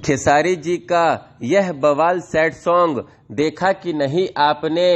खेसारी जी का यह बवाल सैड सॉन्ग देखा कि नहीं आपने?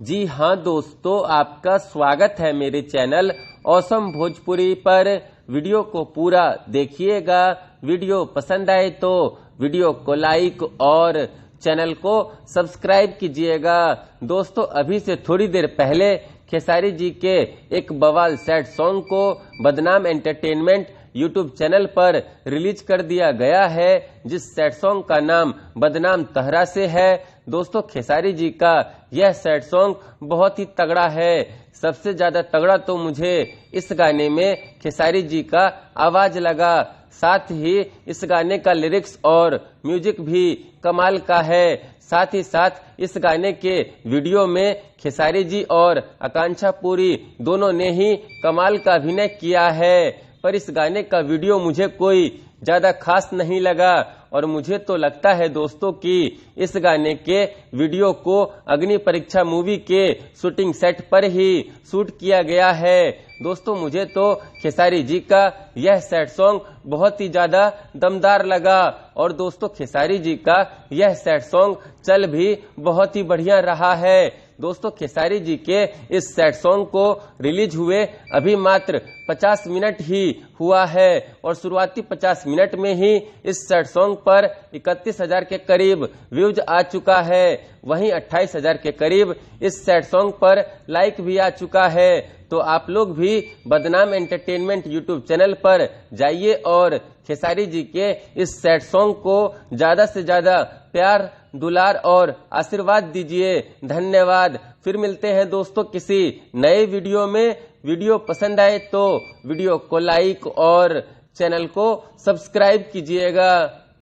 जी हाँ दोस्तों, आपका स्वागत है मेरे चैनल ऑसम भोजपुरी पर। वीडियो को पूरा देखिएगा। वीडियो पसंद आए तो वीडियो को लाइक और चैनल को सब्सक्राइब कीजिएगा। दोस्तों, अभी से थोड़ी देर पहले खेसारी जी के एक बवाल सैड सॉन्ग को बदनाम एंटरटेनमेंट यूट्यूब चैनल पर रिलीज कर दिया गया है, जिस सैड सॉन्ग का नाम बदनाम तहरा से है। दोस्तों, खेसारी जी का यह सैड सॉन्ग बहुत ही तगड़ा है। सबसे ज्यादा तगड़ा तो मुझे इस गाने में खेसारी जी का आवाज लगा। साथ ही इस गाने का लिरिक्स और म्यूजिक भी कमाल का है। साथ ही साथ इस गाने के वीडियो में खेसारी जी और आकांक्षा पुरी दोनों ने ही कमाल का अभिनय किया है। पर इस गाने का वीडियो मुझे कोई ज्यादा खास नहीं लगा और मुझे तो लगता है दोस्तों कि इस गाने के वीडियो को अग्नि परीक्षा मूवी के शूटिंग सेट पर ही शूट किया गया है। दोस्तों, मुझे तो खेसारी जी का यह सैड सॉन्ग बहुत ही ज्यादा दमदार लगा और दोस्तों, खेसारी जी का यह सैड सॉन्ग चल भी बहुत ही बढ़िया रहा है। दोस्तों, खेसारी जी के इस सैड सॉन्ग को रिलीज हुए अभी मात्र 50 मिनट ही हुआ है और शुरुआती 50 मिनट में ही इस सैड सॉन्ग पर 31,000 के करीब व्यूज आ चुका है। वहीं 28,000 के करीब इस सैड सॉन्ग पर लाइक भी आ चुका है। तो आप लोग भी बदनाम एंटरटेनमेंट यूट्यूब चैनल पर जाइए और खेसारी जी के इस सैड सॉन्ग को ज्यादा से ज्यादा प्यार, दुलार और आशीर्वाद दीजिए। धन्यवाद। फिर मिलते हैं दोस्तों किसी नए वीडियो में। वीडियो पसंद आए तो वीडियो को लाइक और चैनल को सब्सक्राइब कीजिएगा।